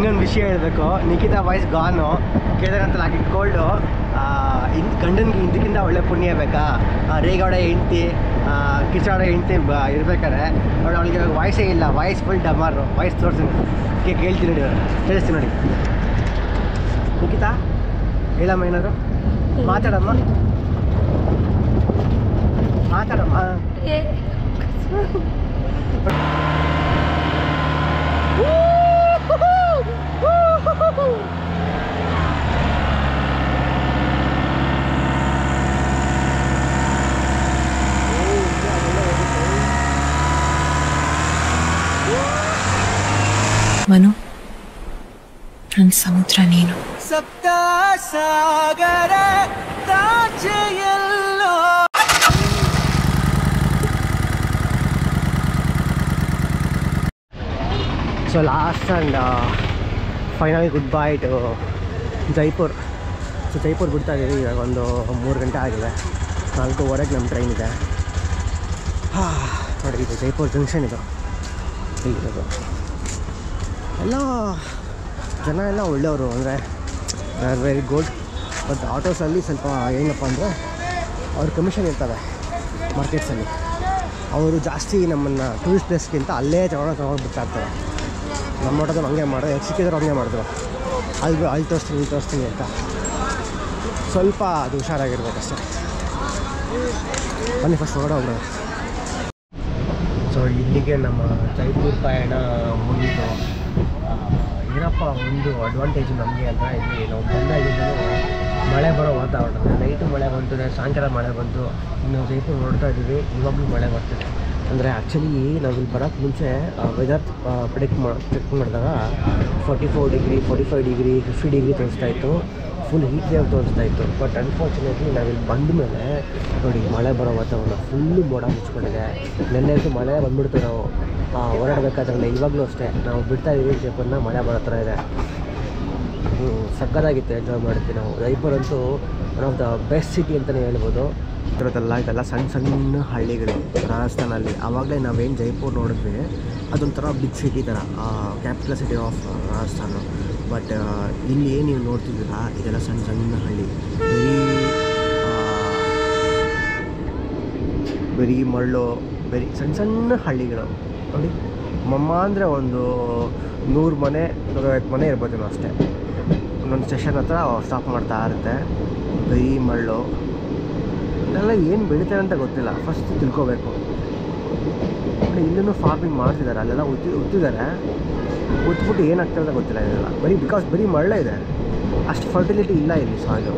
ಇನ್ನೊಂದು ವಿಷಯ ಹೇಳಬೇಕು, ನಿಖಿತಾ ವಾಯ್ಸ್ ಗಾನು ಕೇಳಿದ್ರಂತಲ್ಲ ಆಕೆ ಕೋಲ್ಡು. ಗಂಡನಿಗೆ ಹಿಂದಕ್ಕಿಂತ ಒಳ್ಳೆ ಪುಣ್ಯ ಬೇಕಾ? ರೇಗೌಡ ಹೆಂಡ್ತಿ ಕಿಚಾಡ ಹೆಂಡ್ತಿ ಇರ್ಬೇಕಾದ್ರೆ ಅವಳಿಗೆ ವಾಯ್ಸೇ ಇಲ್ಲ, ವಾಯ್ಸ್ ಫುಲ್ ಡಮಾರು. ವಾಯ್ಸ್ ತೋರಿಸ್ತೀನಿ, ಕೇಳ್ತೀನಿ ನೋಡಿ, ಕೇಳಿಸ್ತೀನಿ ನೋಡಿ. ನಿಖಿತಾ ಹೇಳಮ್ಮ, ಏನಾದ್ರು ಮಾತಾಡಮ್ಮ, ಮಾತಾಡಮ್ಮ. ಮನು, ನನ್ನ ಸಮುದ್ರ ನೀನು. ಸಪ್ತ ಸಾಗರ ತಾಚೆಯಲ್ಲೋ. So last and final goodbye to Jaipur. So Jaipur ಬಿಡ್ತಾ ಇದ್ದೀವಿ, ಇವಾಗ ಒಂದು 3 ಗಂಟೆ ಆಗಿದೆ. 4:15 ನಮ್ಮ ಟ್ರೈನ್ ಇದೆ. ನೋಡಿ, ಇದು ಜೈಪುರ್ ಜಂಕ್ಷನ್. ಇದು ಇಲ್ಲಿರೋದು ಎಲ್ಲ ಜನ ಎಲ್ಲ ಒಳ್ಳೆಯವರು, ಅಂದರೆ ವೆರಿ ಗುಡ್. ಬಟ್ ಆಟೋಸಲ್ಲಿ ಸ್ವಲ್ಪ ಏನಪ್ಪ ಅಂದರೆ ಅವ್ರ ಕಮಿಷನ್ ಇರ್ತವೆ ಮಾರ್ಕೆಟ್ಸಲ್ಲಿ. ಅವರು ಜಾಸ್ತಿ ನಮ್ಮನ್ನು ಟೂರಿಸ್ಟ್ ಪ್ಲೇಸ್ಗಿಂತ ಅಲ್ಲೇ ತೊಗೊಂಡು ಬಿಡ್ತಾ ಇರ್ತಾರೆ. ನಮ್ಮ ಆಟೋದಲ್ಲಿ ಹಂಗೆ ಮಾಡೋದು, ಸಿಕ್ಕಿದ್ರು ಹಂಗೆ ಮಾಡಿದ್ರು, ಅಲ್ಲಿ ತೋರಿಸ್ತೀನಿ ಇಲ್ಲಿ ತೋರಿಸ್ತೀನಿ ಅಂತ. ಸ್ವಲ್ಪ ಅದು ಹುಷಾರಾಗಿರ್ಬೇಕಷ್ಟೇ. ಬನ್ನಿ ಫಸ್ಟ್ ಹೊರಗಡೆ ಹೋಗೋಣ. ಸೊ ಇಲ್ಲಿಗೆ ನಮ್ಮ ಜೈಪುರ್ ಪಯಣ ಮುಗಿದು. ಏನಪ್ಪ ಒಂದು ಅಡ್ವಾಂಟೇಜು ನಮಗೆ ಅಂದರೆ, ಇಲ್ಲಿ ನಾವು ಬಂದಾಗಿಂದಲೂ ಮಳೆ ಬರೋ ವಾತಾವರಣ. ನೈಟು ಮಳೆ ಬಂತು, ಸಾಯಂಕಾಲ ಮಳೆ ಬಂತು. ಇನ್ನು ಜೈಪುರ್ ನೋಡ್ತಾ ಇದ್ದೀವಿ, ಇವಾಗಲೂ ಮಳೆ ಬರ್ತಿದೆ. ಅಂದರೆ ಆ್ಯಕ್ಚುಲಿ ನಾವು ಇಲ್ಲಿ ಬರೋಕ್ಕೆ ಮುಂಚೆ ವೆದರ್ ಚೆಕ್ ಮಾಡಿದಾಗ 44 ಡಿಗ್ರಿ, 45 ಡಿಗ್ರಿ, 50 ಡಿಗ್ರಿ ತೋರಿಸ್ತಾ ಇತ್ತು. ಫುಲ್ ಹೀಟ್ ವೇವ್ ತೋರಿಸ್ತಾ ಇತ್ತು. ಬಟ್ ಅನ್ಫಾರ್ಚುನೇಟ್ಲಿ ನಾವಿಲ್ಲಿ ಬಂದ ಮೇಲೆ ನೋಡಿ, ಮಳೆ ಬರೋ ವಾತಾವರಣ ಫುಲ್ಲು ಮೋಡ ಮುಚ್ಕೊಂಡಿದೆ. ನೆನ್ನೆಂತೂ ಮಳೆ ಬಂದುಬಿಡ್ತು. ನಾವು ಹೊರಡಬೇಕಾದ್ರೆ ಇವಾಗಲೂ ಅಷ್ಟೇ ನಾವು ಬಿಡ್ತಾ ಇದ್ದೀವಿ ಜೈಪುರನ್ನ, ಮಳೆ ಬರೋ ಥರ ಇದೆ. ಸಕ್ಕತ್ತಾಗಿತ್ತು, ಎಂಜಾಯ್ ಮಾಡ್ತೀವಿ ನಾವು. ಜೈಪುರ್ ಅಂತೂ one of the best city ಅಂತಲೇ ಹೇಳ್ಬೋದು. ಇದೆಲ್ಲ ಸಣ್ಣ ಸಣ್ಣ ಹಳ್ಳಿಗಳು ರಾಜಸ್ಥಾನಲ್ಲಿ. ಆವಾಗಲೇ ನಾವೇನು ಜೈಪುರ್ ನೋಡಿದ್ವಿ, ಅದೊಂಥರ ಬಿಗ್ ಸಿಟಿ ಥರ, capital city of Rajasthan. But ಇಲ್ಲಿ ಏನು ನೀವು ನೋಡ್ತಿದ್ದೀರಾ, ಇದೆಲ್ಲ ಸಣ್ಣ ಸಣ್ಣ ಹಳ್ಳಿ, ಬರೀ ಮರಳು, ಬರೀ ಸಣ್ಣ ಸಣ್ಣ ಹಳ್ಳಿಗಳು ನೋಡಿ. ಮಮ್ಮ ಅಂದರೆ ಒಂದು 100 ಮನೆ 150 ಮನೆ ಇರ್ಬೋದು ಅಷ್ಟೇ. ಒಂದೊಂದು ಸ್ಟೇಷನ್ ಹತ್ರ ಸ್ಟಾಪ್ ಮಾಡ್ತಾ ಇರುತ್ತೆ. ಬರೀ ಮರಳು, ಇದೆಲ್ಲ ಏನು ಬೆಳೀತಾರೆ ಅಂತ ಗೊತ್ತಿಲ್ಲ, ಫಸ್ಟ್ ತಿಳ್ಕೋಬೇಕು. ಇಲ್ಲೂ ಫಾರ್ಮಿಂಗ್ ಮಾಡ್ತಿದ್ದಾರೆ, ಅಲ್ಲೆಲ್ಲ ಉತ್ತಿದ್ದಾರೆ. ಉತ್ಬಿಟ್ಟು ಏನಾಗ್ತದೆ ಅಂತ ಗೊತ್ತಿಲ್ಲ ಇದೆಲ್ಲ. ಬರೀ ಮರಳೆ ಇದೆ, ಅಷ್ಟು ಫರ್ಟಿಲಿಟಿ ಇಲ್ಲ ಇಲ್ಲಿ ಸಾಯಿಲು.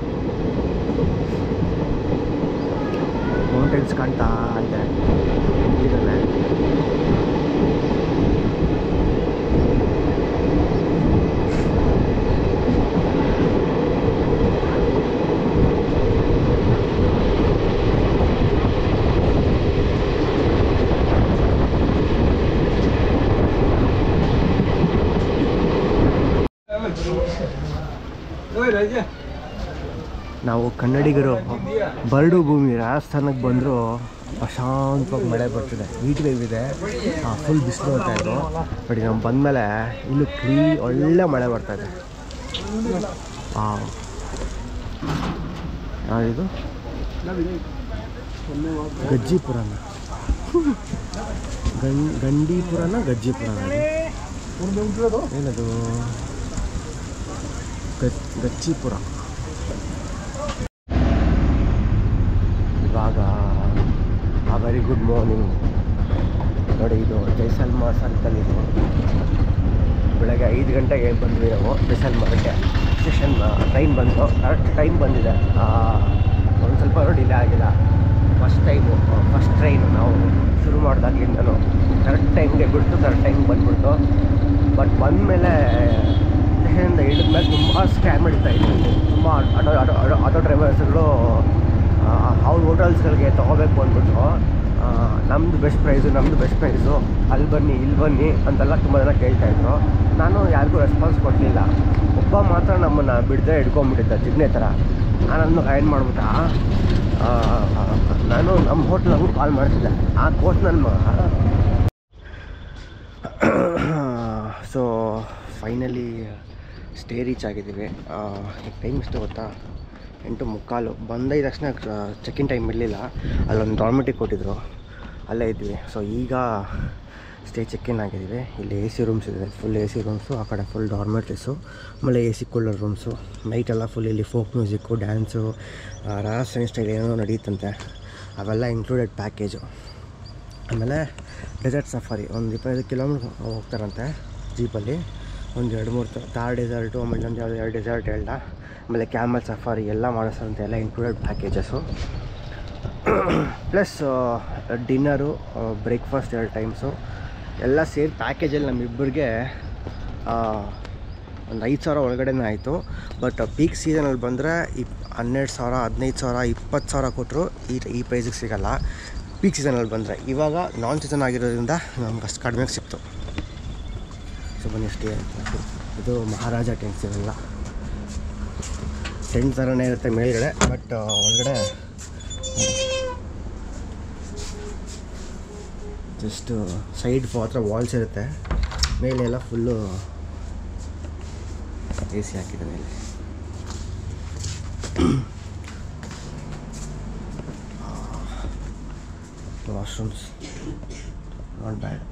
ಮೌಂಟೇನ್ಸ್ ಕಾಣ್ತಾ ಇದೆ ಇದರಲ್ಲೇ. ನಾವು ಕನ್ನಡಿಗರು ಬರಡು ಭೂಮಿ ರಾಜಸ್ಥಾನಕ್ಕೆ ಬಂದರೂ ಪ್ರಶಾಂತವಾಗಿ ಮಳೆ ಬರ್ತಿದೆ, ಹೀಟ್ ವೇವ್ ಇದೆ, ಫುಲ್ ಬಿಸಿಲು ಬರ್ತಾಯಿದ್ದು. ಬಟ್ ನಾವು ಬಂದಮೇಲೆ ಇಲ್ಲೂ ಒಳ್ಳೆ ಮಳೆ ಬರ್ತಾಯಿದೆ. ಯಾವುದು ಗಜ್ಜಿಪುರನ ಗಂಡೀಪುರನ ಗಜ್ಜಿಪುರನ ಏನದು ಗಚ್ಚಿಪುರ. ಇವಾಗ ವೆರಿ ಗುಡ್ ಮಾರ್ನಿಂಗ್ ನೋಡಿ. ಇದು ಜೈಸಲ್ಮಾರ್ ಸರ್ಕಲ್. ಇದು ಬೆಳಗ್ಗೆ 5 ಗಂಟೆಗೆ ಬಂದ್ವಿ ನಾವು ಜೈಸಲ್ಮಾರ್ಗೆ. ಸ್ಟೇಷನ್ ಟ್ರೈನ್ ಬಂದು ಕರೆಕ್ಟ್ ಟೈಮ್ ಬಂದಿದೆ. ಒಂದು ಸ್ವಲ್ಪ ಡಿಲೇ ಆಗಿಲ್ಲ. ಫಸ್ಟ್ ಟ್ರೈನು ನಾವು ಶುರು ಮಾಡಿದಾಗಿಂದಲೂ ಕರೆಕ್ಟ್ ಟೈಮ್ಗೆ ಬಿಡ್ತು, ಕರೆಕ್ಟ್ ಟೈಮ್ಗೆ ಬಂದ್ಬಿಡ್ತು. ಬಟ್ ಬಂದಮೇಲೆ ಸ್ಟೇಷನಿಂದ ಇಳಿದ್ಮೇಲೆ ತುಂಬ ಸ್ಕ್ಯಾಮ್ ನಡೀತಾ ಇತ್ತು. ತುಂಬ ಆಟೋ ಡ್ರೈವರ್ಸ್ಗಳು ಅವ್ರ ಹೋಟೆಲ್ಸ್ಗಳಿಗೆ ತೊಗೋಬೇಕು ಅಂದ್ಬಿಟ್ಟು ನಮ್ಮದು ಬೆಸ್ಟ್ ಪ್ರೈಸು ಅಲ್ಲಿ ಬನ್ನಿ ಇಲ್ಲಿ ಬನ್ನಿ ಅಂತೆಲ್ಲ ತುಂಬ ಜನ ಕೇಳ್ತಾಯಿದ್ರು. ನಾನು ಯಾರಿಗೂ ರೆಸ್ಪಾನ್ಸ್ ಕೊಡಲಿಲ್ಲ. ಒಬ್ಬ ಮಾತ್ರ ನಮ್ಮನ್ನು ಬಿಡದೆ ಹಿಡ್ಕೊಂಬಿಟ್ಟಿದ್ದ ಜಿಗ್ನೆ ಥರ. ನಾನು ಏನು ಮಾಡ್ಬಿಟ್ಟ, ನಾನು ನಮ್ಮ ಹೋಟ್ಲಂಗೂ ಕಾಲ್ ಮಾಡ್ತಿದ್ದೆ. ಆ ಕೋಚ್ ನನ್ನ ಮಗ. ಸೊ ಫೈನಲಿ ಸ್ಟೇ ರೀಚ್ ಆಗಿದ್ದೀವಿ. ಈಗ ಟೈಮ್ ಎಷ್ಟು ಗೊತ್ತಾ? 8:45. ಬಂದ ತಕ್ಷಣ ಚೆಕ್-ಇನ್ ಟೈಮ್ ಇರಲಿಲ್ಲ, ಅಲ್ಲೊಂದು ಡಾರ್ಮೆಟ್ರಿ ಕೊಟ್ಟಿದ್ರು, ಅಲ್ಲೇ ಇದ್ವಿ. ಸೊ ಈಗ ಸ್ಟೇ ಚೆಕ್-ಇನ್ ಆಗಿದ್ದೀವಿ. ಇಲ್ಲಿ AC ರೂಮ್ಸ್ ಇದೆ, ಫುಲ್ AC ರೂಮ್ಸು, ಆ ಕಡೆ ಫುಲ್ ಡಾರ್ಮೆಟ್ರೀಸು, ಆಮೇಲೆ AC ಕೂಲರ್ ರೂಮ್ಸು. ನೈಟೆಲ್ಲ ಫುಲ್ ಇಲ್ಲಿ folk music, dance, Rajasthani style ಏನೋ ನಡೆಯುತ್ತಂತೆ, ಅವೆಲ್ಲ ಇನ್ಕ್ಲೂಡೆಡ್ ಪ್ಯಾಕೇಜು. ಆಮೇಲೆ ಡೆಸರ್ಟ್ ಸಫಾರಿ ಒಂದು 25 ಕಿಲೋಮೀಟ್ರ್ ಹೋಗ್ತಾರಂತೆ ಜೀಪಲ್ಲಿ. ಒಂದು 2-3 ಥಾರ್ ಡೆಸರ್ಟು, ಆಮೇಲೆ ಒಂದು 2 ಡೆಸರ್ಟ್ ಹೇಳ್ದ, ಆಮೇಲೆ ಕ್ಯಾಮಲ್ ಸಫಾರಿ ಎಲ್ಲ ಮಾಡಿಸ್ತಾರಂತೆ, ಎಲ್ಲ included packages. Plus dinner, breakfast 2 times ಎಲ್ಲ ಸೇರಿ ಪ್ಯಾಕೇಜಲ್ಲಿ ನಮ್ಮಿಬ್ಬರಿಗೆ ಒಂದು 5,000 ಒಳಗಡೆನೇ ಆಯಿತು. ಬಟ್ ಪೀಕ್ ಸೀಸನಲ್ಲಿ ಬಂದರೆ 12,000, 15,000, 20,000 ಕೊಟ್ಟರು ಈ ಪ್ರೈಸಿಗೆ ಸಿಗೋಲ್ಲ ಪೀಕ್ ಸೀಸನಲ್ಲಿ ಬಂದರೆ. ಇವಾಗ ನಾನ್ ಸೀಸನ್ ಆಗಿರೋದ್ರಿಂದ ನಮ್ಗೆ ಅಷ್ಟು ಕಡಿಮೆಗೆ ಸಿಕ್ತು. ಸೊ ಬನ್ನಿ ಸ್ಟೇ ಆಯಿತು. ಇದು ಮಹಾರಾಜ ಟೆಂಟ್ಸ್. ಇವೆಲ್ಲ ಟೆಂಟ್ ಥರನೇ ಇರುತ್ತೆ ಮೇಲ್ಗಡೆ, ಬಟ್ ಒಳಗಡೆ ಜಸ್ಟ್ ಸೈಡ್ ಮಾತ್ರ ವಾಲ್ಸ್ ಇರುತ್ತೆ, ಮೇಲೆ ಎಲ್ಲ ಫುಲ್ಲು AC ಹಾಕಿದೆ ಮೇಲೆ. Washrooms not bad.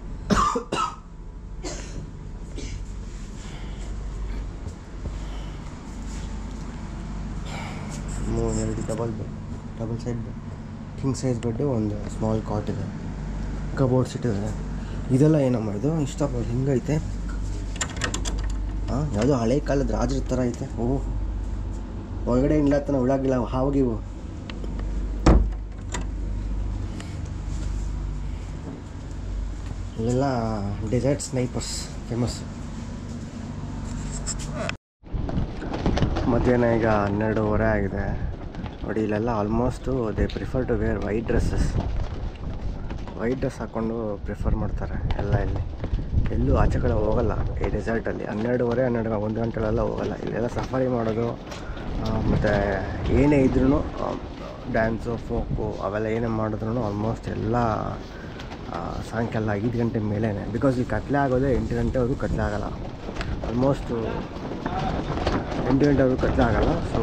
ಎರಡು double side bed, king size bed, ಒಂದು ಸ್ಮಾಲ್ ಕಾಟ್ ಇದೆ, ಕಬೋರ್ಡ್ಸ್ ಇಟ್ಟಿದ್ದಾರೆ. ಇದೆಲ್ಲ ಏನಮ್ಮ ಇದು ಇಷ್ಟಪಟ್ಟು ಹಿಂಗೈತೆ? ಯಾವುದೋ ಹಳೆ ಕಾಲದ ರಾಜರ ಥರ ಐತೆ. ಓಹ್, ಒಳಗಡೆ ಇಲ್ಲತ್ತನ ಒಳಗಿಲ್ಲ ಹಾವಾಗಿವು. ಇಲ್ಲೆಲ್ಲ ಡೆಸರ್ಟ್ ಸ್ನೈಪರ್ಸ್ ಫೇಮಸ್. ಮಧ್ಯಾಹ್ನ ಈಗ 12:30 ಆಗಿದೆ ನೋಡಿ. ಇಲ್ಲೆಲ್ಲ almost they prefer to wear white dresses. White dress ಹಾಕ್ಕೊಂಡು ಪ್ರಿಫರ್ ಮಾಡ್ತಾರೆ ಎಲ್ಲ. ಇಲ್ಲಿ ಎಲ್ಲೂ ಆಚೆ ಕಡೆ ಹೋಗಲ್ಲ ಈ ಡೆಸರ್ಟಲ್ಲಿ. 12:30, 1 ಗಂಟೆಲೆಲ್ಲ ಹೋಗಲ್ಲ. ಇಲ್ಲೆಲ್ಲ ಸಫಾರಿ ಮಾಡೋದು, ಮತ್ತು ಏನೇ ಇದ್ರೂ ಡ್ಯಾನ್ಸು, ಫೋಕು ಅವೆಲ್ಲ ಏನೇ ಮಾಡಿದ್ರು ಆಲ್ಮೋಸ್ಟ್ ಎಲ್ಲ ಸಾಯಂಕಾಲ 5 ಗಂಟೆ ಮೇಲೇ. ಬಿಕಾಸ್ ಈ ಕತ್ಲೆ ಆಗೋದೇ 8 ಗಂಟೆವರೆಗೂ ಕತ್ಲೆ ಆಗೋಲ್ಲ. ಆಲ್ಮೋಸ್ಟು 8 ಗಂಟೆವರೆಗೂ ಕತ್ಲೆ ಆಗೋಲ್ಲ. ಸೊ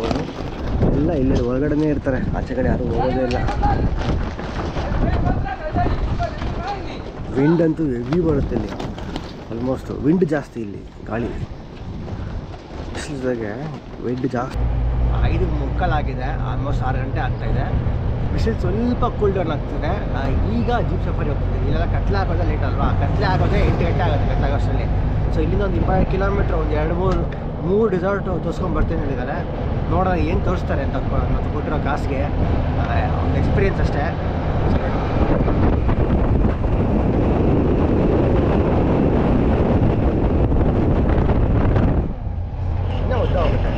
ಎಲ್ಲ ಇಲ್ಲೇ ಹೊರಗಡೆನೇ ಇರ್ತಾರೆ, ಆಚೆ ಕಡೆ ಯಾರೂ ಹೋಗೋದೇ ಇಲ್ಲ. ವಿಂಡ್ ಅಂತೂ ಹೆವಿ ಬರುತ್ತೆ ಇಲ್ಲಿ. ಆಲ್ಮೋಸ್ಟ್ ವಿಂಡ್ ಜಾಸ್ತಿ ಇಲ್ಲಿ, ಗಾಳಿ ಬಿಸಿಲಿಗೆ ವಿಂಡ್ ಜಾಸ್ತಿ. 5:45 ಆಗಿದೆ, ಆಲ್ಮೋಸ್ಟ್ 6 ಗಂಟೆ ಆಗ್ತಾಯಿದೆ. ಬಿಸಿಲು ಸ್ವಲ್ಪ ಕೂಲ್ ಡೌನ್ ಆಗ್ತಿದೆ. ಈಗ ಜೀಪ್ ಸಫಾರಿ ಹೋಗ್ತಿದ್ದೀವಿ. ಇಲ್ಲೆಲ್ಲ ಕತ್ಲೆ ಆಗೋದೇ ಲೇಟ್ ಅಲ್ವಾ? ಕತ್ಲೆ ಆಗೋದೇ 8 ಗಂಟೆ ಆಗುತ್ತೆ ಕತ್ಲೆ ಆಗೋಷ್ಟರಲ್ಲಿ. ಸೊ ಇಲ್ಲಿಂದ ಒಂದು 20 ಕಿಲೋಮೀಟ್ರ್, ಒಂದು 2-3 ಡೆಸರ್ಟು ತೋರಿಸ್ಕೊಂಡು ಬರ್ತೀನಿ ಹೇಳಿದ್ದಾರೆ. ನೋಡೋಣ ಏನು ತೋರಿಸ್ತಾರೆ ಅಂತ ಮತ್ತು ಕೊಟ್ಟಿರೋ ಕಾಸಿಗೆ. ಒಂದು ಎಕ್ಸ್ಪೀರಿಯನ್ಸ್ ಅಷ್ಟೇ. ಇನ್ನೂ ಉದ್ದ ಹೋಗುತ್ತೆ.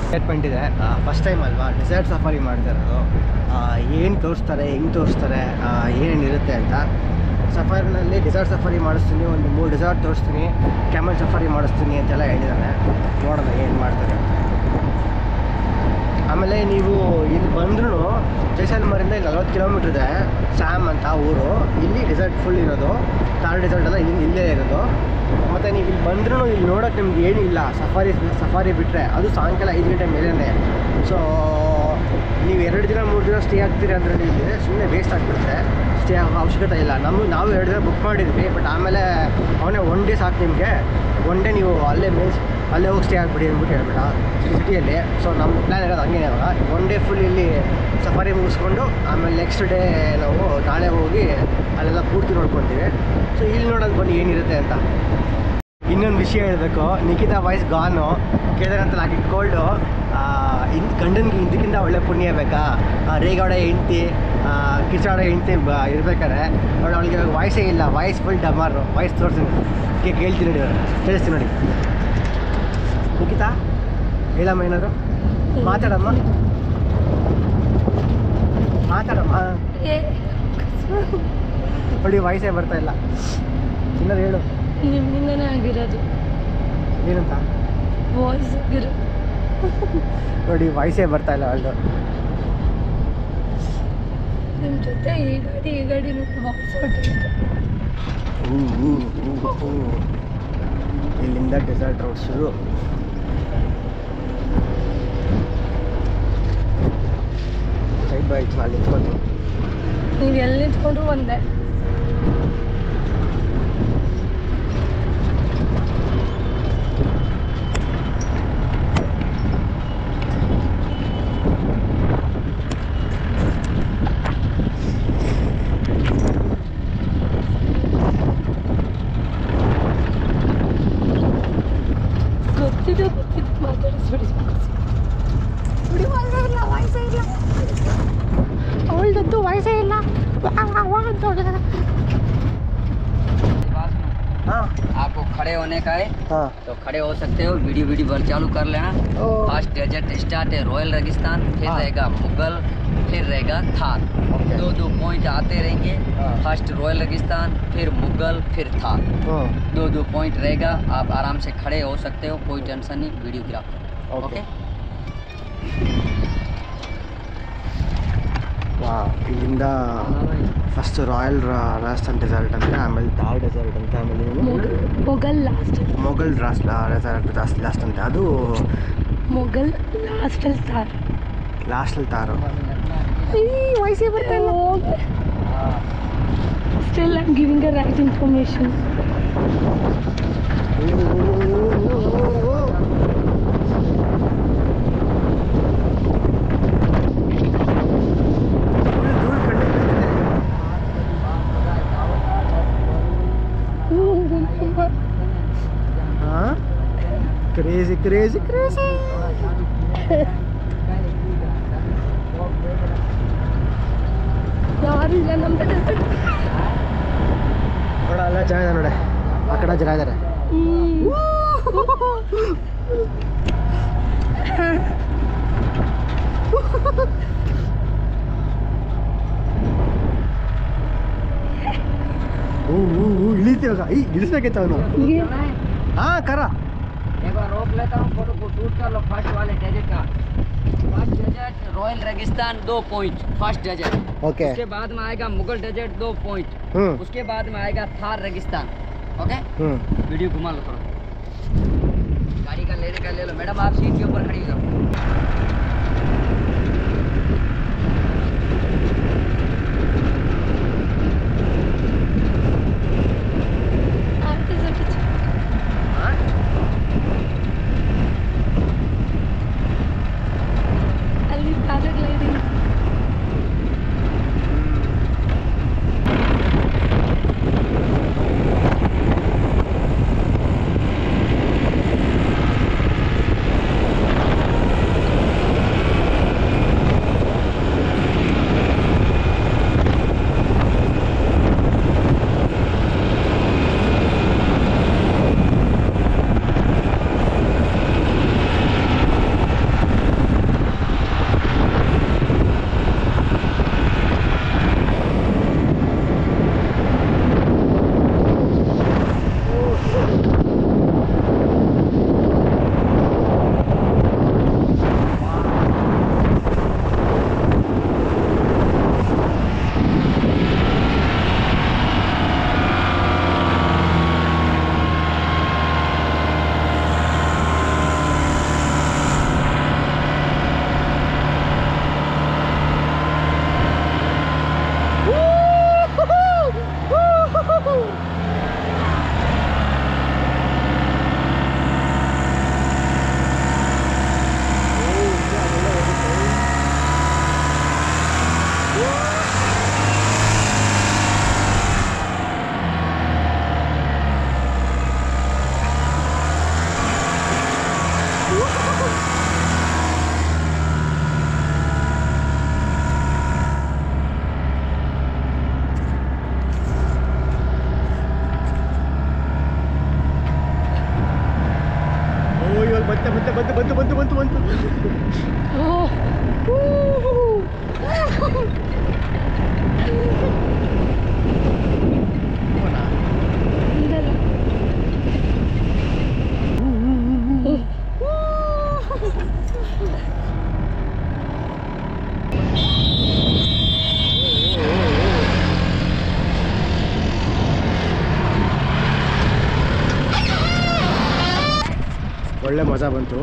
ಎಕ್ಸೈಟ್ಮೆಂಟ್ ಇದೆ. ಫಸ್ಟ್ ಟೈಮ್ ಅಲ್ವಾ ಡೆಸರ್ಟ್ ಸಫಾರಿ ಮಾಡ್ತಾ ಇರೋದು. ಏನು ತೋರಿಸ್ತಾರೆ, ಹೆಂಗೆ ತೋರಿಸ್ತಾರೆ, ಏನೇನಿರುತ್ತೆ ಅಂತ. ಸಫಾರಿನಲ್ಲಿ ಡೆಸರ್ಟ್ ಸಫಾರಿ ಮಾಡಿಸ್ತೀನಿ, ಒಂದು 3 ಡೆಸರ್ಟ್ ತೋರಿಸ್ತೀನಿ, ಕ್ಯಾಮಲ್ ಸಫಾರಿ ಮಾಡಿಸ್ತೀನಿ ಅಂತೆಲ್ಲ ಹೇಳಿದ್ದಾನೆ. ನೋಡೋಣ ಏನು ಮಾಡ್ತಾರೆ. ಆಮೇಲೆ ನೀವು ಇಲ್ಲಿ ಬಂದ್ರೂ ಜೈಸಲ್ಮರಿಂದ ಇಲ್ಲಿ 40 ಕಿಲೋಮೀಟ್ರ್ ಇದೆ. ಸ್ಯಾಮ್ ಅಂತ ಊರು. ಇಲ್ಲಿ ಡೆಸರ್ಟ್ ಫುಲ್ ಇರೋದು, ಥಾರ್ ಡೆಸರ್ಟ್ ಎಲ್ಲ ಇಲ್ಲೇ ಇರೋದು. ಮತ್ತು ನೀವು ಇಲ್ಲಿ ಬಂದ್ರೂ ಇಲ್ಲಿ ನೋಡೋಕ್ಕೆ ನಿಮ್ಗೆ ಏನೂ ಇಲ್ಲ. ಸಫಾರಿ ಬಿಟ್ಟರೆ ಅದು ಸಾಯಂಕಾಲ 5 ಗಂಟೆ ಮೇಲೇ. ಸೊ ನೀವು 2 ದಿನ 3 ದಿನ ಸ್ಟೇ ಆಗ್ತೀರಿ ಅಂದರೆ ಇಲ್ಲಿ ಸುಮ್ಮನೆ ವೇಸ್ಟ್ ಆಗಿಬಿಡುತ್ತೆ. ಸ್ಟೇ ಆಗೋ ಅವಶ್ಯಕತೆ ಇಲ್ಲ. ನಾವು 2 ದಿನ ಬುಕ್ ಮಾಡಿದ್ವಿ. ಬಟ್ ಆಮೇಲೆ ಅವನೇ 1 ಡೇ ಸಾಕು ನಿಮಗೆ. 1 ಡೇ ನೀವು ಅಲ್ಲೇ ಹೋಗಿ ಸ್ಟೇ ಆಗಿಬಿಡಿ ಅಂದ್ಬಿಟ್ಟು ಹೇಳ್ಬಿಟ್ಟ ಸಿಟಿಯಲ್ಲಿ. ಸೊ ನಮ್ಮ ಪ್ಲ್ಯಾನ್ ಇರೋದು ಹಂಗೇನೆ. ಅವಾಗ 1 ಡೇ ಫುಲ್ ಇಲ್ಲಿ ಸಫಾರಿ ಮುಗಿಸ್ಕೊಂಡು ಆಮೇಲೆ ನೆಕ್ಸ್ಟ್ ಡೇ ನಾವು ನಾಳೆ ಹೋಗಿ ಅಲ್ಲೆಲ್ಲ ಪೂರ್ತಿ ನೋಡ್ಕೊತೀವಿ. ಸೊ ಇಲ್ಲಿ ನೋಡೋದು ಬನ್ನಿ ಏನಿರುತ್ತೆ ಅಂತ. ಇನ್ನೊಂದು ವಿಷಯ ಹೇಳಬೇಕು, ನಿಖಿತಾ ವಾಯ್ಸ್ ಗಾನು ಕೇದಾರಂತ ಹಾಕಿಟ್ಕೊಂಡು ಗಂಡನಿಗೆ ಇದಕ್ಕಿಂತ ಒಳ್ಳೆ ಪುಣ್ಯ ಬೇಕಾ? ರೇಗೌಡ ಹೆಂಡ್ತಿ, ಕಿಚಾಡ ಹೆಂಡ್ತಿ ಇರ್ಬೇಕಾದ್ರೆ ನೋಡಿ ಅವಳಿಗೆ ಇವಾಗ ವಾಯ್ಸೇ ಇಲ್ಲ. Voice full ಡಮಾರು. ವಾಯ್ಸ್ ತೋರಿಸ್ತೀನಿ, ಕೇಳ್ತೀನಿ ನೋಡಿ, ಕೇಳಿಸ್ತೀನಿ ನೋಡಿ. ನಿಖಿತಾ ಹೇಳಮ್ಮ, ಏನಾದ್ರು ಮಾತಾಡಮ್ಮ. ನೋಡಿ ವಾಯ್ಸೇ ಬರ್ತಾ ಇಲ್ಲ. ಏನಾರು ಹೇಳು. ನಿಮ್ಮಿಂದನೇ ಆಗಿರೋದು. ಏನಂತ ವಾಯ್ಸ್ ಆಗಿರೋದು. ನೋಡಿ ವಾಯ್ಸೇ ಬರ್ತಾ ಇಲ್ಲ ಅವಳು. ನಿಮ್ಮ ಜೊತೆ ಈ ಗಾಡಿ ವಾಯ್ಸ್ ಹೊಟ್ಟಿದೆ. ಇಲ್ಲಿಂದ ಡೆಸರ್ಟ್ ರೋಡ್ ಶುರು. ಸೈಡ್ ಬೈ ಅಲ್ಲಿ ನಿಂತ್ಕೊಂಡು ನೀವು ಎಲ್ಲಿ ನಿಂತ್ಕೊಂಡ್ರು ಒಂದೇ. ಗೊತ್ತಿದ್ದು ಮಾತಾಡಿಸ್ಬಿಡಿ. ವಯಸ್ಸೇ ಇಲ್ಲ ಅವಳದಂತೂ ವಯಸ್ಸೇ ಇಲ್ಲ. हाँ आपको खड़े होने का है हाँ तो खड़े हो सकते हो। वीडियो बल चालू कर लेना। फर्स्ट डेजर्ट स्टार्ट है रॉयल रेगिस्तान, फिर हाँ। रहेगा मुगल, फिर रहेगा थार। ओके। दो पॉइंट आते रहेंगे। हाँ। फर्स्ट रॉयल रेगिस्तान, फिर मुगल, फिर थार। दो पॉइंट रहेगा। आप आराम से खड़े हो सकते हो, कोई टेंशन नहीं। वीडियो गिरा ओके। ओके। ವಾ ಇಲ್ಲಿಂದ ಫಸ್ಟ್ ರಾಯಲ್ ರಾಜಸ್ಥಾನ್ ಡೆಸರ್ಟ್ ಅಂತ, ಆಮೇಲೆ ಥಾರ್ ಡೆಸರ್ಟ್ ಅಂತ, ಆಮೇಲೆ Mughal last. Mughal desert last ಅಂತ. ಅದು ಮೊಘಲ್ ಲಾಸ್ಟಲ್ಲಿ ತಾರ್. ಲಾಸ್ಟಲ್ಲಿ ತಾರು. ವಯಸ್ಸೇ ಬರ್ತಾ ಇಲ್ಲ. Still I am giving the right information. Crazy crazy crazy. ಯಾರಿಲ್ಲ ನಮ್ಮ ನೋಡ ಅಲ್ಲ ಜನ ಇದೆ ನೋಡೆ, ಆ ಕಡೆ ಜನ ಇದ್ದಾರೆ. ಇಳಿತೀವಾಗ ಇಳಿಸ್ಬೇಕಿತ್ತು ಅವನು. ಹಾಂ ಕರ. एक बार रोक लेता हूँ, फोटो को शूट कर लो। फर्स्ट वाले डेजर्ट का फर्स्ट डेजर्ट रॉयल रेगिस्तान 2 पॉइंट फर्स्ट डेजर्ट। ओके। उसके बाद में आएगा मुगल डेजर्ट 2 पॉइंट। हम्म। उसके बाद में आएगा थार रेगिस्तान। ओके। वीडियो घुमा लो थोड़ा, गाड़ी का लेने का ले लो। मैडम आप सीट के ऊपर खड़ी हो जाओ। ಅಲ್ಲಿ ಪ್ಯಾರಾಗ್ಲೈಡಿಂಗ್. ಬಂತು. ಹಿಂದೆ ಒಳ್ಳೆ ಮಜಾ ಬಂತು.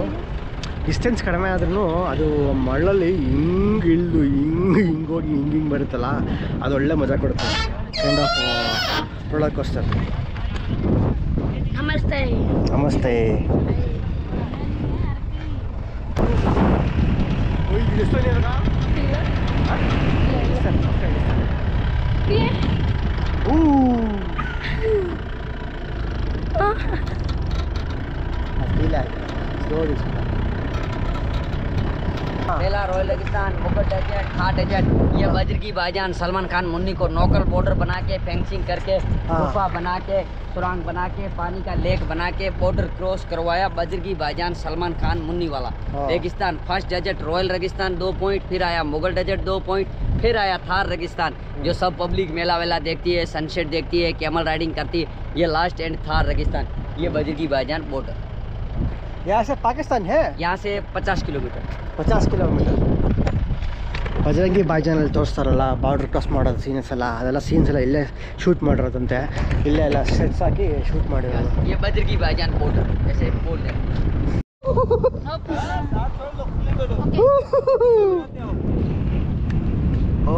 ಡಿಸ್ಟೆನ್ಸ್ ಕಡಿಮೆ ಆದ್ರೂ ಅದು ಮಳ್ಳಲ್ಲಿ ಹಿಂಗೆ ಇಳಿದು ಹಿಂಗೋಗಿ ಹಿಂಗೆ ಬರುತ್ತಲ್ಲ, ಅದು ಒಳ್ಳೆ ಮಜಾ ಕೊಡುತ್ತೆ. Kind of roller coaster. ನಮಸ್ತೆ. ನಮಸ್ತೆ. पहला रॉयल रेगिस्तान, मुगल डेजर्ट, थार डेजर्ट। ये बज्र की भाईजान सलमान खान मुन्नी को नोकल बॉर्डर बना के, फेंसिंग करके, गुफा बना के, सुरंग बना के, पानी का लेक बना के बॉर्डर क्रॉस करवाया बज्र की भाईजान सलमान खान मुन्नी वाला। रेगिस्तान फर्स्ट डेजर्ट रॉयल रेगिस्तान 2 पॉइंट, फिर आया मुगल डेजर्ट 2 पॉइंट, फिर आया थार रेगिस्तान जो सब पब्लिक मेला वेला देखती है, सनसेट देखती है, कैमल राइडिंग करती है। ये लास्ट एंड थार रेगिस्तान, ये बज्र की भाईजान बॉर्डर। यहाँ से पाकिस्तान है, यहाँ से 50 किलोमीटर। 50 ಕಿಲೋಮೀಟರ್. ಬಜರಂಗಿ ಭಾಯ್ಜಾನಲ್ಲಿ ತೋರಿಸ್ತಾರಲ್ಲ ಬಾರ್ಡ್ರ್ ಕ್ರಾಸ್ ಮಾಡೋದು ಸೀನ್ಸ್ ಎಲ್ಲ, ಅದೆಲ್ಲ ಸೀನ್ಸ್ ಎಲ್ಲ ಇಲ್ಲೇ ಶೂಟ್ ಮಾಡಿರೋದಂತೆ. ಇಲ್ಲೇ ಎಲ್ಲ ಸೆಟ್ಸ್ ಹಾಕಿ ಶೂಟ್ ಮಾಡಿರೋದು. ये बज्र की भाईजान बॉर्डर ऐसे बोल रहे हैं।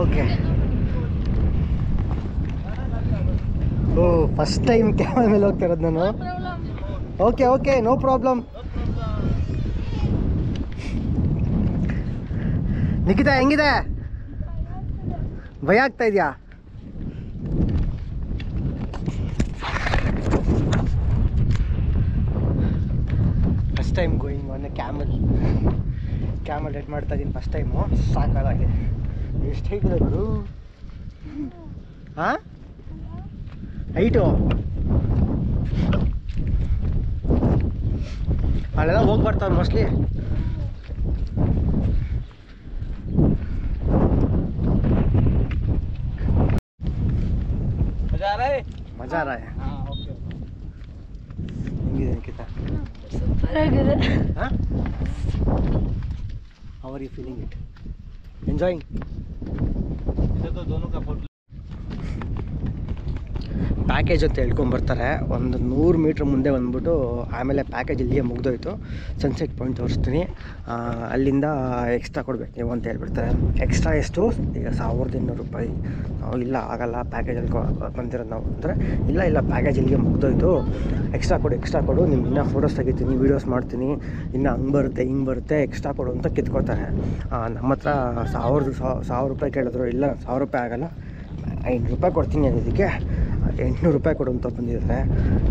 Okay. Oh first time camera ಮೇಲೆ ಹೋಗ್ತಾ ಇರೋದು ನಾನು. Okay okay, no problem. Nikhita ಹೆಂಗಿದೆ? ಭಯ ಆಗ್ತಾ ಇದೆಯಾ? First time going on camel ride ಮಾಡ್ತಾ ಇದ್ದೀನಿ ಫಸ್ಟ್ ಟೈಮು. ಸಾಕಾಗಿದೆ. ಎಷ್ಟು ಹೈಟ್ ಇದೆ ಗುರು? ಹಾಂ ಹೈಟು ಅಲ್ಲೆಲ್ಲ ಹೋಗಿ ಬರ್ತಾವೆ ಮೋಸ್ಟ್ಲಿ. ಮಜಾ ರಹ ಹೈ. ಹೆಂಗಿದೆ ನಿಖಿತಾ? ಸೂಪರ್ ಆಗಿದೆ. ಹಾಂ, how are you feeling it? Enjoying? Package ಅಂತ ಹೇಳ್ಕೊಂಬರ್ತಾರೆ. ಒಂದು 100 ಮೀಟ್ರ್ ಮುಂದೆ ಬಂದ್ಬಿಟ್ಟು ಆಮೇಲೆ ಪ್ಯಾಕೇಜ್ ಇಲ್ಲಿಗೆ ಮುಗ್ದೋಯ್ತು, ಸನ್ಸೆಟ್ ಪಾಯಿಂಟ್ ತೋರಿಸ್ತೀನಿ, ಅಲ್ಲಿಂದ ಎಕ್ಸ್ಟ್ರಾ ಕೊಡ್ಬೇಕು ನೀವು ಅಂತ ಹೇಳ್ಬಿಡ್ತಾರೆ. ಎಕ್ಸ್ಟ್ರಾ ಎಷ್ಟು? ಈಗ 1200 ರೂಪಾಯಿ. ನಾವು ಇಲ್ಲ ಆಗಲ್ಲ ಪ್ಯಾಕೇಜಲ್ಲಿ ಬಂದಿರೋದು ನಾವು ಅಂದರೆ, ಇಲ್ಲ ಪ್ಯಾಕೇಜ್ ಇಲ್ಲಿಗೆ ಮುಗ್ದೋಯ್ತು, ಎಕ್ಸ್ಟ್ರಾ ಕೊಡು, ನಿಮ್ಗೆ ಇನ್ನೂ ಫೋಟೋಸ್ ತೆಗಿತೀನಿ, ವೀಡಿಯೋಸ್ ಮಾಡ್ತೀನಿ, ಇನ್ನು ಹಂಗೆ ಬರುತ್ತೆ ಹಿಂಗೆ ಬರುತ್ತೆ, ಎಕ್ಸ್ಟ್ರಾ ಕೊಡು ಅಂತ ಕಿತ್ಕೋತಾರೆ. ನಮ್ಮ ಹತ್ರ 1000 ರೂಪಾಯಿ ಕೇಳಿದ್ರು. ಇಲ್ಲ 1000 ರೂಪಾಯಿ ಆಗೋಲ್ಲ, 500 ರೂಪಾಯಿ ಕೊಡ್ತೀನಿ ಅನ್ನೋದಕ್ಕೆ 800 ರೂಪಾಯಿ ಕೊಡು ಅಂತ ಬಂದಿದ್ದಾರೆ.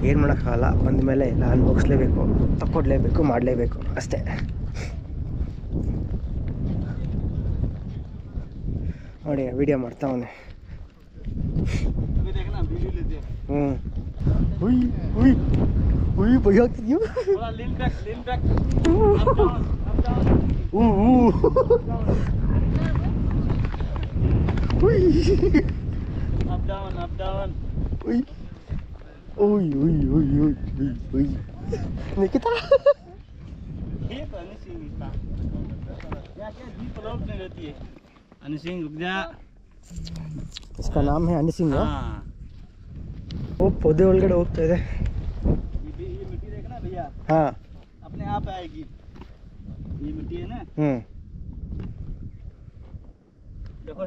ಏನು ಮಾಡೋಕ್ಕಾಗಲ್ಲ, ಬಂದ ಮೇಲೆ ಎಲ್ಲ ಅನುಭವಿಸ್ಲೇಬೇಕು, ತಕ್ಕೊಡ್ಲೇಬೇಕು, ಮಾಡಲೇಬೇಕು ಅಷ್ಟೇ. ನೋಡಿ ವಿಡಿಯೋ ಮಾಡ್ತಾವನೆ. ಭಯ ಆಗ್ತಿದ್ಯೋ? निकिता हनी सिंह रुक जा। इसका नाम है हनी सिंह। वो पौधे ಒಳಗಡೆ ಹೋಗ್ತಾ ಇದೆ. ये मिट्टी देखना भैया, हाँ अपने आप आएगी। ये मिट्टी है ना, देखो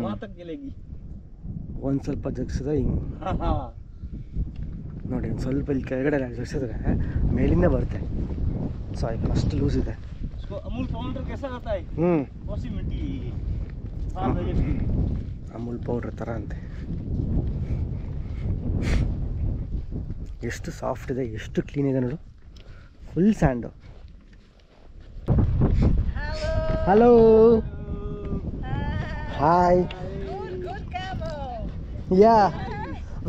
वहाँ तक गिलेगी। ಒಂದು ಸ್ವಲ್ಪ ಜಗ್ಸಿದ್ರೆ ಹಿಂಗೆ ನೋಡಿ, ಒಂದು ಸ್ವಲ್ಪ ಇಲ್ಲಿ ಕೆಳಗಡೆ ಜಗ್ಸಿದ್ರೆ ಮೇಲಿಂದ ಬರುತ್ತೆ. ಸೊ ಫಸ್ಟ್ ಲೂಸ್ ಇದೆ. अमूल पाउडर कैसा आता है? वैसी मिट्टी ಅಮೂಲ್ ಪೌಡ್ರ್ ಥರ ಅಂತೆ. ಎಷ್ಟು ಸಾಫ್ಟ್ ಇದೆ, ಎಷ್ಟು ಕ್ಲೀನ್ ಇದೆ ನೋಡು, full sand. Hello hi. Yeah.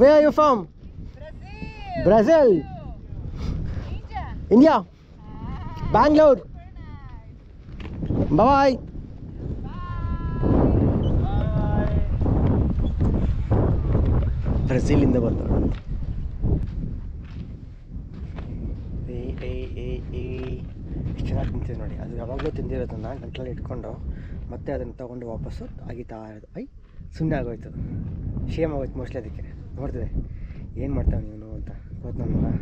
Where are you from? Brazil. India. Bangalore. Bye. Brazil ಇಂದ ಬಂದವರು. ಎಷ್ಟು ಚೆನ್ನಾಗಿ ತಿಂತಿದೆ ನೋಡಿ. ಅದು ಯಾವಾಗಲೂ ತಿಂದಿರೋದನ್ನು ಗಂಟಲಲ್ಲಿ ಇಟ್ಕೊಂಡು ಮತ್ತೆ ಅದನ್ನು ತೊಗೊಂಡು ವಾಪಸ್ಸು ಆಗಿತ್ತಾ ಇರೋದು. ಸುಮ್ಮನೆ ಆಗೋಯ್ತು, ಶೇಮ್ ಆಗೋಯ್ತು ಮೋಸ್ಟ್ಲಿ. ಅದಕ್ಕೆ ನೋಡ್ತಿದೆ ಏನು ಮಾಡ್ತಾವೆ ನೀನು ಅಂತ ಗೊತ್ತು ನನ್ನ ಮಗ.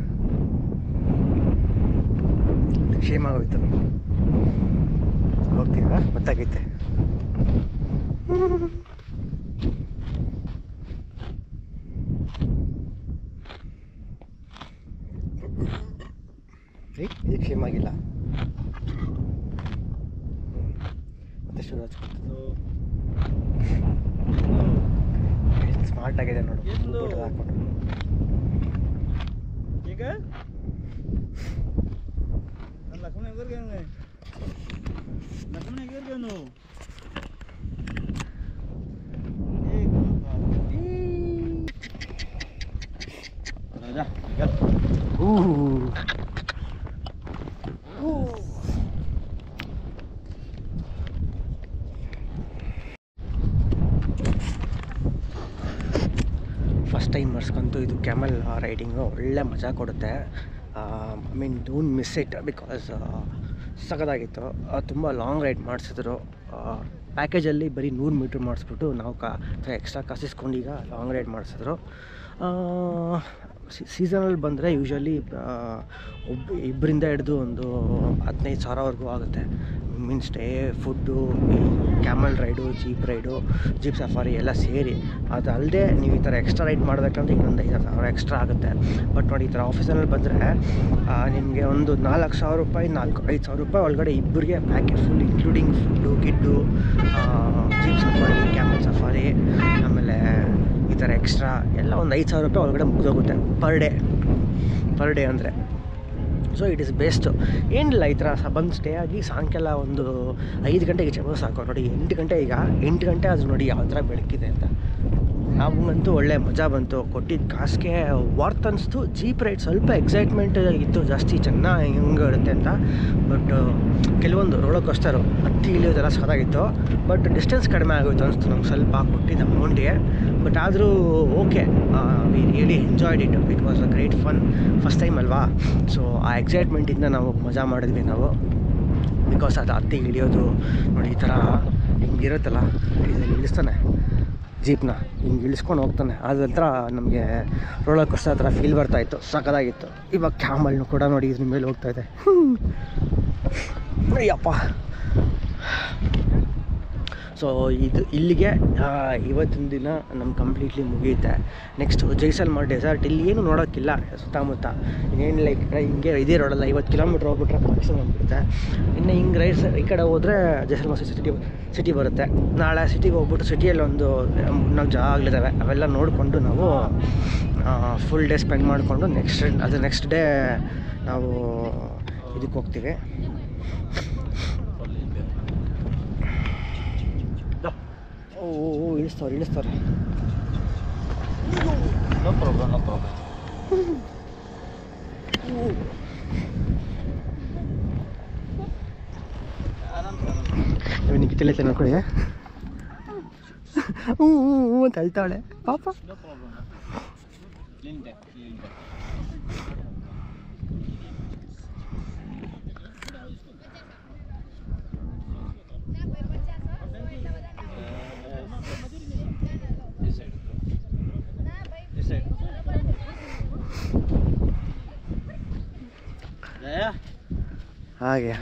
ಶೇಮ್ ಆಗೋಯ್ತು. ಹೋಗ್ತೀವ ಗೊತ್ತಾಗೈತೆ. ಇದಕ್ಕೆ ಶೇಮ್ ಆಗಿಲ್ಲ. ಮತ್ತೆ ಶುರು ಹಚ್ಕೊಳ್ತದೆ. ಸ್ಮಾರ್ಟ್ ಆಗಿದೆ ನೋಡು ಹಾಕೊಂಡು. ಈಗ ಲಕ್ಷ್ಮಣ ಲಕ್ಷ್ಮಣ ಫಸ್ಟ್ ಟೈಮರ್ಸ್ಗಂತೂ ಇದು ಕ್ಯಾಮಲ್ ರೈಡಿಂಗು ಒಳ್ಳೆ ಮಜಾ ಕೊಡುತ್ತೆ. I mean don't miss it because ಸಖತ್ತಾಗಿತ್ತು. ತುಂಬ ಲಾಂಗ್ ರೈಡ್ ಮಾಡಿಸಿದ್ರು. ಪ್ಯಾಕೇಜಲ್ಲಿ ಬರೀ 100 ಮೀಟ್ರ್ ಮಾಡಿಸ್ಬಿಟ್ಟು ನಾವು ಎಕ್ಸ್ಟ್ರಾ ಕಾಸಿಸ್ಕೊಂಡು ಈಗ ಲಾಂಗ್ ರೈಡ್ ಮಾಡಿಸಿದ್ರು. ಸೀಸನಲ್ಲಿ ಬಂದರೆ ಯೂಶ್ವಲಿ ಇಬ್ಬರಿಂದ ಹಿಡಿದು ಒಂದು 15,000ವರೆಗೂ ಆಗುತ್ತೆ. Means stay, food, camel raid, jeep safari ಎಲ್ಲ ಸೇರಿ. ಅದಲ್ಲದೆ ನೀವು ಈ ಥರ ಎಕ್ಸ್ಟ್ರಾ ರೈಡ್ ಮಾಡಬೇಕಂದ್ರೆ ಇನ್ನೊಂದು 5,000 ಎಕ್ಸ್ಟ್ರಾ ಆಗುತ್ತೆ. ಬಟ್ ನೋಡಿ, ಈ ಥರ ಆಫೀಸಲ್ಲಿ ಬಂದರೆ ನಿಮಗೆ ಒಂದು 4,000 ರೂಪಾಯಿ 5,000 ರೂಪಾಯಿ ಒಳಗಡೆ ಇಬ್ಬರಿಗೆ ಪ್ಯಾಕೇಜ್ ಫುಲ್ ಇನ್ಕ್ಲೂಡಿಂಗ್ ಫುಡ್ಡು, ಗಿಡ್ಡು, ಜೀಪ್ ಸಫಾರಿ, ಕ್ಯಾಮಲ್ ಸಫಾರಿ, ಆಮೇಲೆ ಈ ಥರ ಎಕ್ಸ್ಟ್ರಾ ಎಲ್ಲ ಒಂದು 5,000 ರೂಪಾಯಿ ಒಳಗಡೆ ಮುಗಿದೋಗುತ್ತೆ ಪರ್ ಡೇ ಅಂದರೆ. So it is best. ಏನಿಲ್ಲ, ಈ ಥರ ಬಂದು ಸ್ಟೇ ಆಗಿ ಸಾಯಂಕಾಲ ಒಂದು 5 ಗಂಟೆಗೆ ಈಚೆ ಸಾಕು. ನೋಡಿ 8 ಗಂಟೆ, ಈಗ 8 ಗಂಟೆ ಅದು ನೋಡಿ ಯಾವ ಥರ ಬೆಳಕಿದೆ ಅಂತ. ನಮಗಂತೂ ಒಳ್ಳೆ ಮಜಾ ಬಂತು. ಕೊಟ್ಟಿದ್ದ ಕಾಸಿಗೆ ವರ್ತ್ ಅನಿಸ್ತು. ಜೀಪ್ ರೈಡ್ ಸ್ವಲ್ಪ ಎಕ್ಸೈಟ್ಮೆಂಟ್ ಇತ್ತು ಜಾಸ್ತಿ, ಚೆನ್ನಾಗಿ ಹೆಂಗೆ ಇರುತ್ತೆ ಅಂತ. ಬಟ್ ಕೆಲವೊಂದು ರೋಲರ್ ಕೋಸ್ಟರು ಹತ್ತಿ ಇಳಿಯೋದೆಲ್ಲ ಸಖತ್ತಾಗಿತ್ತು. ಬಟ್ ಡಿಸ್ಟೆನ್ಸ್ ಕಡಿಮೆ ಆಗೋಯ್ತು ಅನಿಸ್ತು ನಮ್ಗೆ ಸ್ವಲ್ಪ ಕೊಟ್ಟಿದ್ದ ಅಮೌಂಟಿಗೆ. ಬಟ್ ಆದರೂ okay, we really enjoyed it. It was a great fun. First time ಅಲ್ವಾ, ಸೊ ಆ ಎಕ್ಸೈಟ್ಮೆಂಟಿಂದ ನಾವು ಮಜಾ ಮಾಡಿದ್ವಿ ನಾವು. ಬಿಕಾಸ್ ಅದು ಹತ್ತಿ ಇಳಿಯೋದು ನೋಡಿ, ಈ ಥರ ಹಿಂಗಿರುತ್ತಲ್ಲ, ಇದನ್ನು ಇಳಿಸ್ತಾನೆ ಜೀಪ್ನ, ಹಿಂಗೆ ಇಳಿಸ್ಕೊಂಡು ಹೋಗ್ತಾನೆ. ಅದ್ರ ಹತ್ರ ನಮಗೆ ರೋಲರ್ ಕೋಸ್ಟರ್ ಹತ್ರ ಫೀಲ್ ಬರ್ತಾಯಿತ್ತು, ಸಖತ್ತಾಗಿತ್ತು. ಇವಾಗ ಕ್ಯಾಮಲ್ನು ಕೂಡ ನೋಡಿ ಇದ್ರ ಮೇಲೆ ಹೋಗ್ತಾಯಿದೆ. ಅಯ್ಯಪ್ಪ. ಸೊ ಇಲ್ಲಿಗೆ ಇವತ್ತಿನ ದಿನ ನಮ್ಮ ಕಂಪ್ಲೀಟ್ಲಿ ಮುಗಿಯುತ್ತೆ. Next Jaisalmer desert. ಇಲ್ಲಿ ಏನು ನೋಡೋಕ್ಕಿಲ್ಲ ಸುತ್ತಮುತ್ತ, ಇನ್ನೇನಿಲ್ಲ. ಈ ಕಡೆ ಹಿಂಗೆ ಇದೇ ರೋಡಲ್ಲ 50 ಕಿಲೋಮೀಟ್ರ್ ಹೋಗ್ಬಿಟ್ರೆ ಪಾಕಿಸ್ತಾನ ಬಂದ್ಬಿಡುತ್ತೆ. ಇನ್ನು ಹಿಂಗೆ ರೈಡ್ಸ್ ಈ ಕಡೆ ಹೋದರೆ ಜೈಸಲ್ಮರ್ ಸಿಟಿ ಬರುತ್ತೆ. ನಾಳೆ ಸಿಟಿಗೆ ಹೋಗ್ಬಿಟ್ಟು ಸಿಟಿಯಲ್ಲಿ ಒಂದು 4 ಜಾಗಗಳಿದ್ದಾವೆ, ಅವೆಲ್ಲ ನೋಡಿಕೊಂಡು ನಾವು ಫುಲ್ ಡೇ ಸ್ಪೆಂಡ್ ಮಾಡಿಕೊಂಡು ನೆಕ್ಸ್ಟ್ ಡೇ ನಾವು ಇದಕ್ಕೆ ಹೋಗ್ತೀವಿ. ಇಳಿಸ್ತಾರೆ. No problem. ನಿಖಿತಿಲ್ಲ ನೋಡ್ಕೊಳ್ಳಿ. ಅಂತ ಹೇಳ್ತಾವಳೆ ಪಾಪ. ಹಾಗೆ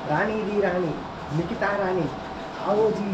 ರಾಣಿ ನಿಖಿತಾ ರಾಣಿ, आओ जी।